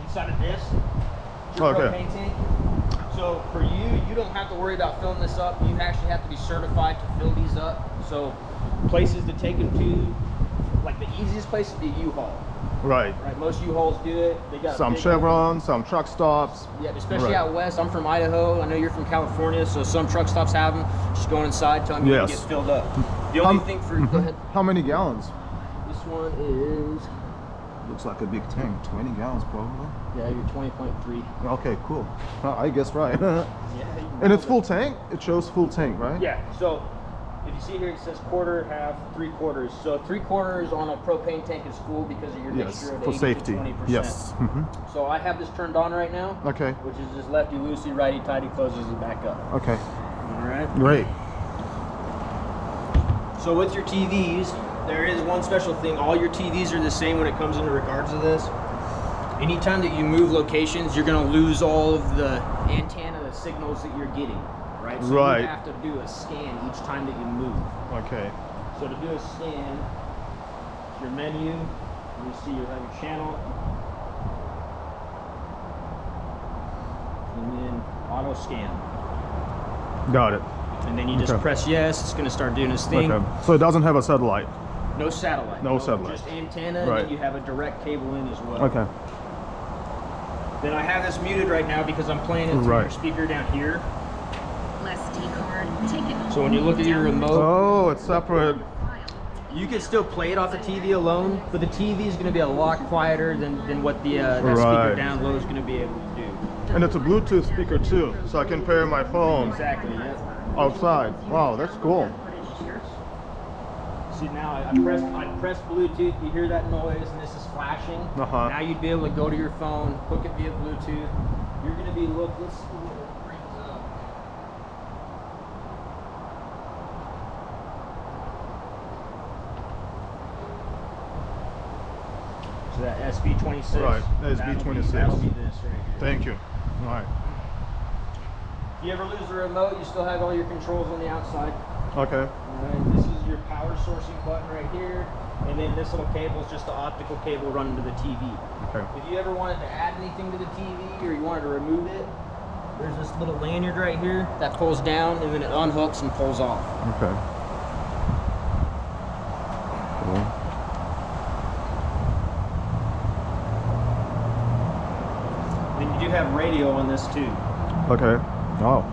inside of this. Your propane tank. So for you, you don't have to worry about filling this up. You actually have to be certified to fill these up. So places to take them to, like the easiest place would be U-Haul. Right. Most U-Hauls do it. They got some Chevron, some truck stops. Yeah, especially out west. I'm from Idaho. I know you're from California, so some truck stops have them. Just going inside, telling you to get filled up. The only thing for go ahead. How many gallons? This one is. Looks like a big tank. 20 gallons probably. Yeah, you're 20.3. Okay, cool. I guess right. And it's full tank. It shows full tank, right? Yeah. So if you see here, it says quarter, half, 3/4. So 3/4 on a propane tank is full because of your mixture of 80 safety. to 20%. Yes. So I have this turned on right now. Okay. Which is just lefty loosey, righty tighty, closes it back up. Okay. All right. Great. So with your TVs, there is one special thing. All your TVs are the same when it comes into regards to this. Anytime that you move locations, you're going to lose all of the antenna, the signals that you're getting. Right? So you have to do a scan each time that you move. Okay. So to do a scan, your menu, you see you have your channel, and then auto scan. Got it. And then you just press yes, it's going to start doing its thing. Okay. So it doesn't have a satellite? No satellite. No satellite. Just antenna, and then you have a direct cable in as well. Okay. Then I have this muted right now because I'm playing it through your speaker down here. So when you look at your remote, oh, it's separate. You can still play it off the TV alone, but the TV is going to be a lot quieter than what the that speaker down low is going to be able to do. And it's a Bluetooth speaker too, so I can pair my phone outside. Wow, that's cool. See now, I pressed Bluetooth. You hear that noise, and this is flashing. Now you'd be able to go to your phone, hook it via Bluetooth. You're going to be let's see what it brings up. So that SB26. Right, SB26. That'll be this right here. Thank you. All right. If you ever lose the remote, you still have all your controls on the outside. Okay. Alright, this is your power sourcing button right here. And then this little cable is just the optical cable running to the TV. Okay. If you ever wanted to add anything to the TV or you wanted to remove it, there's this little lanyard right here that pulls down and then it unhooks and pulls off. Okay. Cool. Then you do have radio on this too. Okay. Oh.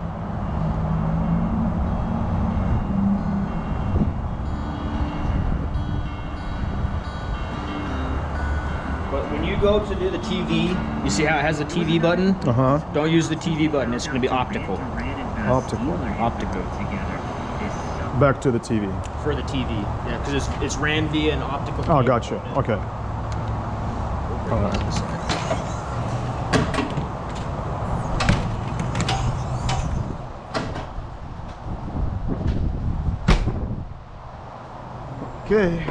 But when you go to do the TV, you see how it has the TV button? Don't use the TV button. It's going to be optical. Optical. Optical. Back to the TV. For the TV, yeah, because it's ran via an optical. Oh, gotcha. Okay. All right. Okay.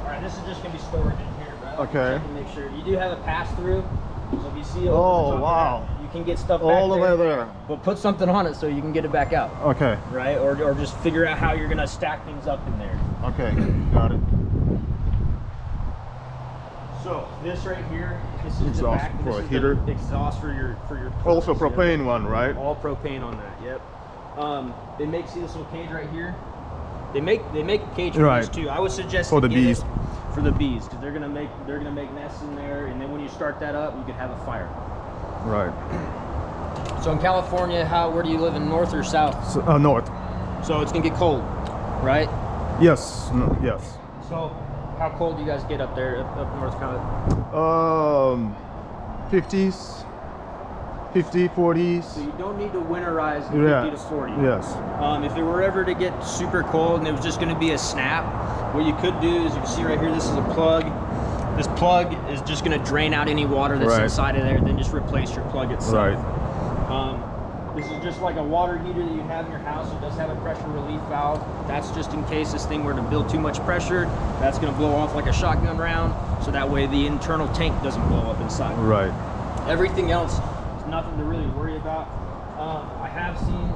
Alright, this is just going to be storage in here, right? Okay. So make sure. You do have a pass-through, so if you see you can get stuff all the way there. But put something on it so you can get it back out. Okay. Right? Or just figure out how you're going to stack things up in there. Okay, got it. So this right here, this is exhaust the back. for this a is heater. The exhaust for your Also propane one, right? All propane on that. Yep. They make see this little cage right here. They make a cage for these too. I would suggest for the bees. For the bees, because they're gonna make nests in there, and then when you start that up, you could have a fire. Right. So in California, where do you live, in north or south? So, north. So it's gonna get cold, right? Yes. No, yes. So how cold do you guys get up there, up north, kind of? 50s. 50, 40s. So you don't need to winterize 50 to 40. Yes. If it were ever to get super cold and it was just going to be a snap, what you could do is, you can see right here, this is a plug. This plug is just going to drain out any water that's inside of there, then just replace your plug itself. Right. This is just like a water heater that you have in your house. It does have a pressure relief valve. That's just in case this thing were to build too much pressure. That's going to blow off like a shotgun round, so that way the internal tank doesn't blow up inside. Right. Everything else, nothing to really worry about. I have seen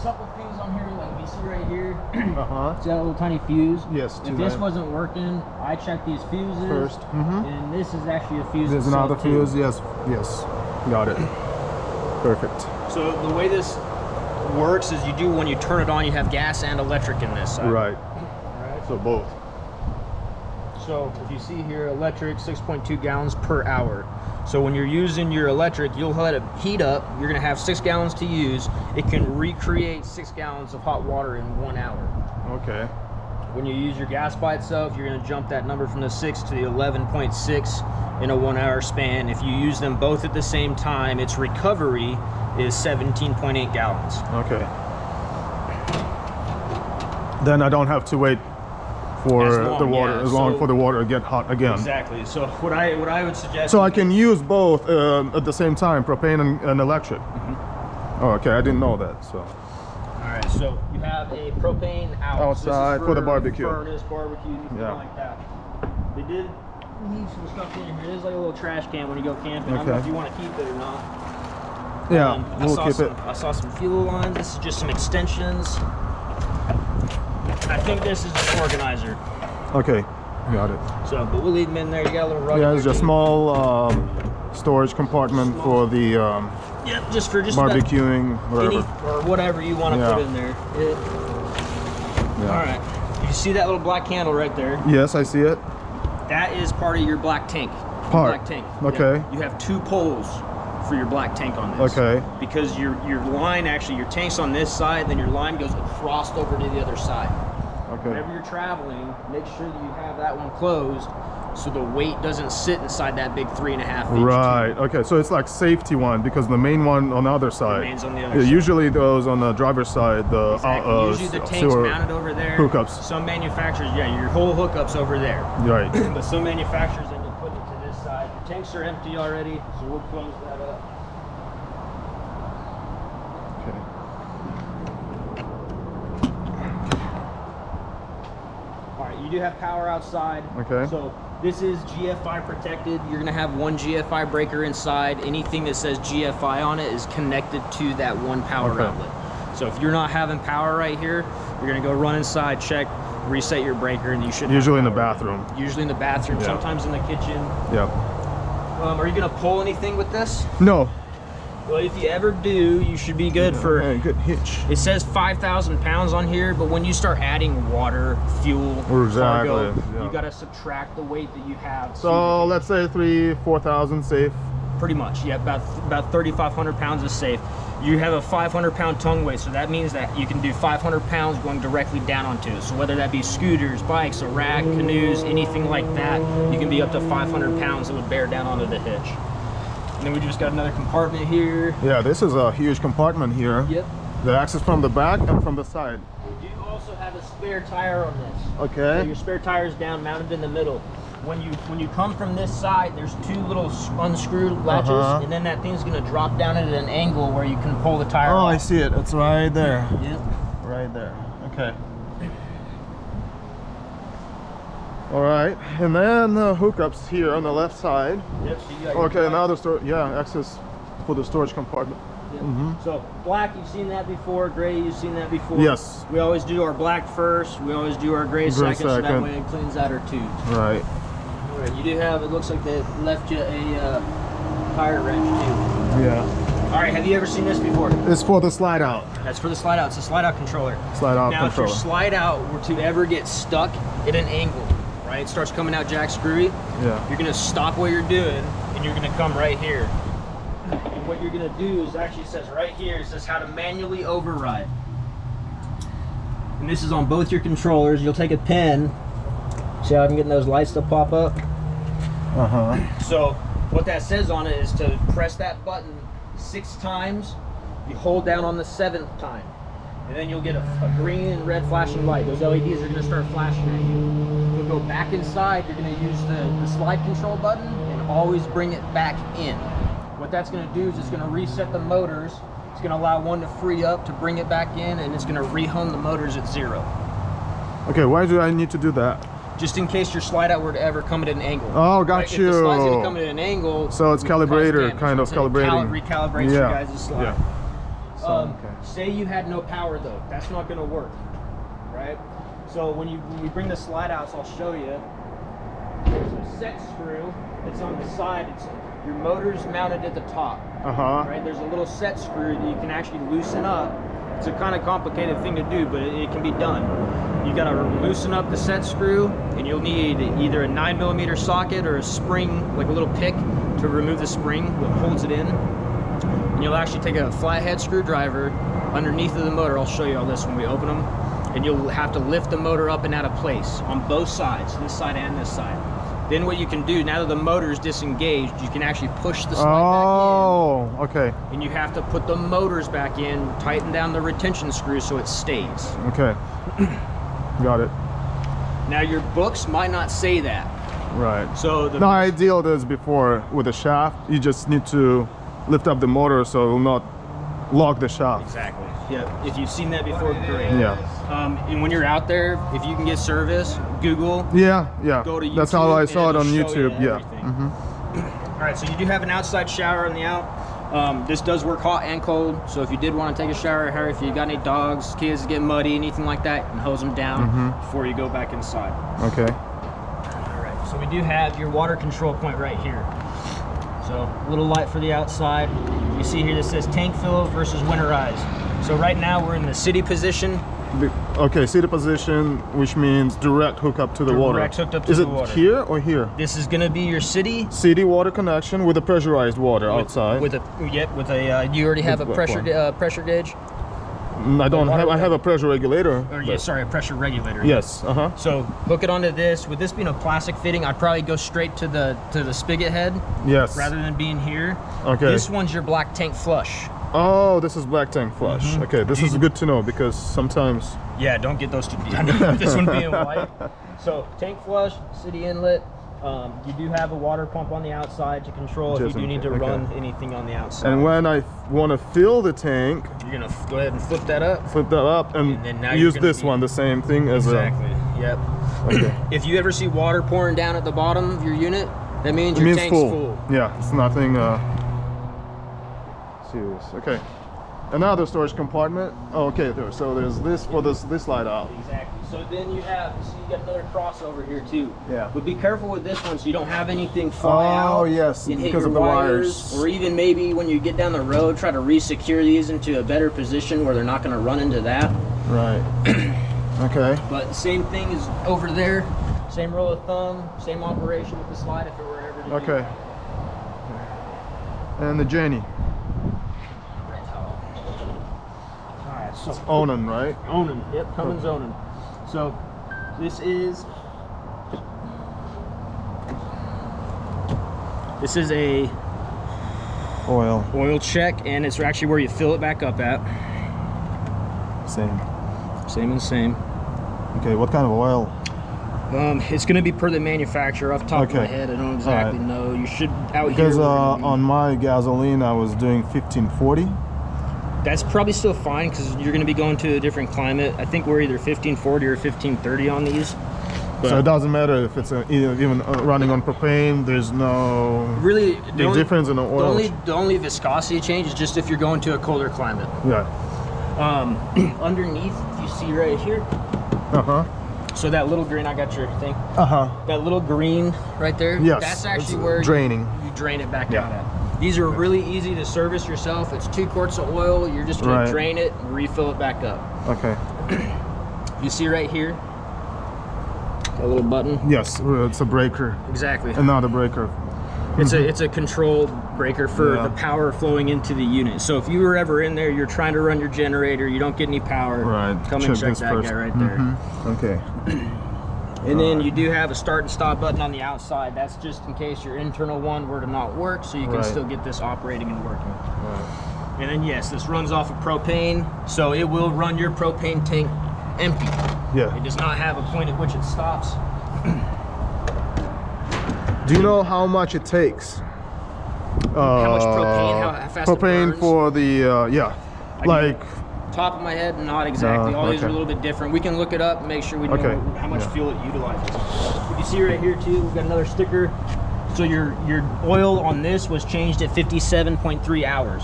Couple things on here, like you see right here. Uh-huh. See that little tiny fuse? Yes. If this wasn't working, I checked these fuses first. and this is actually a fuse. There's another fuse. Yes. Yes. Got it. Perfect. So the way this works is you do, when you turn it on, you have gas and electric in this side. Right. Alright. So both. So if you see here, electric 6.2 gallons per hour. So when you're using your electric, you'll let it heat up. You're gonna have 6 gallons to use. It can recreate 6 gallons of hot water in 1 hour. Okay. When you use your gas by itself, you're gonna jump that number from the 6 to the 11.6 in a 1 hour span. If you use them both at the same time, its recovery is 17.8 gallons. Okay. Then I don't have to wait for the water, as long for the water to get hot again. Exactly. So what I would suggest. So I can use both at the same time, propane and electric. Oh, okay, I didn't know that. So. All right. So you have a propane outside for the barbecue. Furnace, barbecue, anything like that. They did leave some stuff in here. There's like a little trash can when you go camping. I don't know if you want to keep it or not. Yeah, we'll keep it. I saw some fuel lines. This is just some extensions. I think this is the organizer. Okay, got it. So, but we'll leave them in there. You got a little rug. Yeah, it's a small storage compartment for the yep, just barbecuing, whatever. Or whatever you want to put in there. Yeah. All right. You see that little black candle right there? Yes, I see it. That is part of your black tank. Black tank. Okay. Yeah. You have 2 poles for your black tank on this. Okay. Because your line, actually, your tank's on this side, then your line goes across over to the other side. Okay. Whenever you're traveling, make sure that you have that one closed so the weight doesn't sit inside that big 3.5 inch Right. tube. Okay. So it's like safety one because the main one on the other side. Remains on the other side. Usually those on the driver's side, the Exactly. Usually the tank's mounted over there. Hookups. Some manufacturers, yeah, your whole hookup's over there. Right. But some manufacturers end up putting it to this side. The tanks are empty already, so we'll close that up. Okay. All right, you do have power outside. Okay. So this is GFI protected. You're gonna have one GFI breaker inside. Anything that says GFI on it is connected to that one power outlet. So if you're not having power right here, you're gonna go run inside, check, reset your breaker, and you should. Usually in the bathroom. Usually in the bathroom, sometimes in the kitchen. Yep. Are you gonna pull anything with this? No. Well, if you ever do, you should be good for. Good hitch. It says 5,000 pounds on here, but when you start adding water, fuel, cargo, you gotta subtract the weight that you have. So let's say 3,000-4,000 safe. Pretty much, yeah. About 3,500 pounds is safe. You have a 500-pound tongue weight, so that means that you can do 500 pounds going directly down onto it. So whether that be scooters, bikes, a rack, canoes, anything like that, you can be up to 500 pounds that would bear down onto the hitch. And then we just got another compartment here. Yeah, this is a huge compartment here. Yep. The access from the back and from the side. We do also have a spare tire on this. Okay. So your spare tire is down, mounted in the middle. When you come from this side, there's 2 little unscrewed latches, and then that thing's gonna drop down at an angle where you can pull the tire off. I see it. It's right there. Yep. Right there. Okay. All right, and then the hookups here on the left side. Yep. So you got Okay, now the access for the storage compartment. Yep. So black, you've seen that before. Gray, you've seen that before. Yes. We always do our black first. We always do our gray second, so that way it cleans out our tubes. Right. All right. You do have. It looks like they left you a tire wrench too. Yeah. All right. Have you ever seen this before? It's for the slide out. That's for the slide out. It's a slide out controller. Slide out now, controller. If your slide out were to ever get stuck at an angle, right? It starts coming out jack screwy. Yeah. You're gonna stop what you're doing and you're gonna come right here. And what you're gonna do is actually, it says right here, it says how to manually override. And this is on both your controllers. You'll take a pen. See how I'm getting those lights to pop up? So what that says on it is to press that button 6 times. You hold down on the 7th time. And then you'll get a green and red flashing light. Those LEDs are gonna start flashing at you. You'll go back inside, you're gonna use the slide control button and always bring it back in. What that's gonna do is it's gonna reset the motors. It's gonna allow one to free up to bring it back in, and it's gonna rehome the motors at 0. Okay, why do I need to do that? Just in case your slide out were to ever come at an angle. Oh, got you. If the slide's gonna come at an angle, so it's calibrator, kind of calibrating. Recalibrates your guys' slide. Yeah. Say you had no power though, that's not going to work, right? So when we bring the slide out, so I'll show you. There's a set screw that's on the side. Your motor's mounted at the top. Right? There's a little set screw that you can actually loosen up. It's a kind of complicated thing to do, but it can be done. You got to loosen up the set screw, and you'll need either a 9mm socket or a spring, like a little pick, to remove the spring that holds it in. And you'll actually take a flathead screwdriver underneath of the motor. I'll show you all this when we open them. And you'll have to lift the motor up and out of place on both sides, this side and this side. Then what you can do, now that the motor is disengaged, you can actually push the slide back in. Okay. And you have to put the motors back in, tighten down the retention screw so it stays. Okay. Got it. Now your books might not say that. Right. So the ideal is before with the shaft, you just need to lift up the motor so it will not lock the shaft. Exactly. Yeah. If you've seen that before, great. Yeah. And when you're out there, if you can get service, Google. Yeah. Go to YouTube. That's how I saw it on YouTube. Yeah. All right. So you do have an outside shower on the out. This does work hot and cold. So if you did want to take a shower, or if you got any dogs, kids get muddy, anything like that, you can hose them down before you go back inside. Okay. All right. So we do have your water control point right here. So a little light for the outside. You see here this says tank fill versus winterized. So right now we're in the city position. Okay, city position, which means direct hookup to the water. Direct hooked up to the water. Is it here or here? This is going to be your city Water connection with a pressurized water outside. With a you already have a pressure gauge. I don't have. I have a pressure regulator. Or yeah, sorry, a pressure regulator. Yes. So hook it onto this. With this being a plastic fitting, I'd probably go straight to the spigot head. Yes. Rather than being here. Okay. This one's your black tank flush. Oh, this is black tank flush. Okay, this is good to know because sometimes. Yeah, don't get those two. This one being white. So tank flush, city inlet. You do have a water pump on the outside to control if you do need to run anything on the outside. And when I want to fill the tank, you're gonna go ahead and flip that up. Flip that up and then now use this one, the same thing as exactly. Yep. Okay. If you ever see water pouring down at the bottom of your unit, that means your tank's full. Yeah, it's nothing serious. Okay. Another storage compartment. Oh, okay, so there's this for this slide out. Exactly. So then you got another crossover here too. Yeah. But be careful with this one so you don't have anything fly out. Oh yes, and because of the wires. Or even maybe when you get down the road, try to re-secure these into a better position where they're not going to run into that. Right. Okay. But the same thing is over there. Same rule of thumb, same operation with the slide if it were ever to do. Okay. And the Jenny. So Onan, right? Onan, yep, Cummins Onan. So this is a oil check, and it's actually where you fill it back up at. Same and same. Okay, what kind of oil? It's going to be per the manufacturer. Off the top of my head, I don't exactly know. You should out here. Because on my gasoline, I was doing 1540. That's probably still fine because you're going to be going to a different climate. I think we're either 1540 or 1530 on these. But so it doesn't matter if it's even running on propane. There's no really big difference in the oil. The only viscosity change is just if you're going to a colder climate. Yeah. Underneath, if you see right here. So that little green, I got your thing. That little green right there. Yes. That's actually where draining. You drain it back out at. These are really easy to service yourself. It's 2 quarts of oil. You're just going to drain it and refill it back up. Okay. You see right here? That little button? Yes, it's a breaker. Exactly. Another breaker. It's a control breaker for the power flowing into the unit. So if you were ever in there, you're trying to run your generator, you don't get any power. Come and check that guy right there. Okay. And then you do have a start and stop button on the outside. That's just in case your internal one were to not work, so you can still get this operating and working. And then yes, this runs off of propane, so it will run your propane tank empty. Yeah. It does not have a point at which it stops. Do you know how much it takes? How much propane? How fast it burns? For the like. Top of my head, not exactly. All these are a little bit different. We can look it up and make sure we know how much fuel it utilizes. You see right here too, we've got another sticker. So your oil on this was changed at 57.3 hours.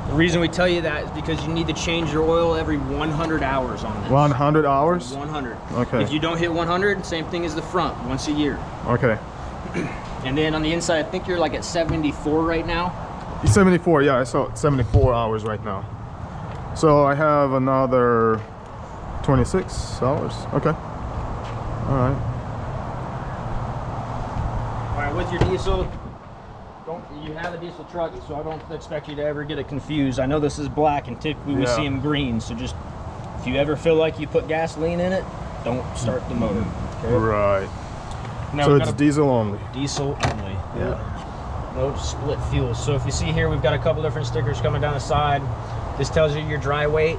The reason we tell you that is because you need to change your oil every 100 hours on this. 100 hours? 100. Okay. If you don't hit 100, same thing as the front, once a year. Okay. And then on the inside, I think you're like at 74 right now. 74, yeah, I saw 74 hours right now. So I have another 26 hours. Okay. All right. All right, with your diesel, you have a diesel truck, so I don't expect you to ever get it confused. I know this is black, and typically we see them green, so just, if you ever feel like you put gasoline in it, don't start the motor. Okay? Right. Now So it's diesel only. Diesel only. Yeah. No split fuels. So if you see here, we've got a couple different stickers coming down the side. This tells you your dry weight,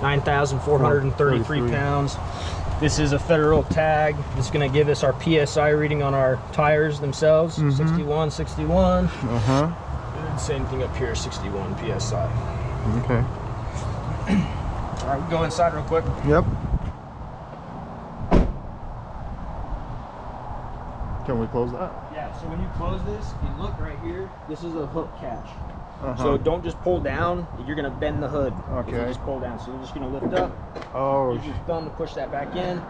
9,433 pounds. This is a federal tag. This is going to give us our PSI reading on our tires themselves. 61, 61. And same thing up here, 61 PSI. Okay. All right, we'll go inside real quick. Yep. Can we close that? Yeah, so when you close this, you look right here, this is a hook catch. So don't just pull down, you're gonna bend the hood. If you Okay. just pull down. So you're just gonna lift up, Oh, use your thumb to push that back in.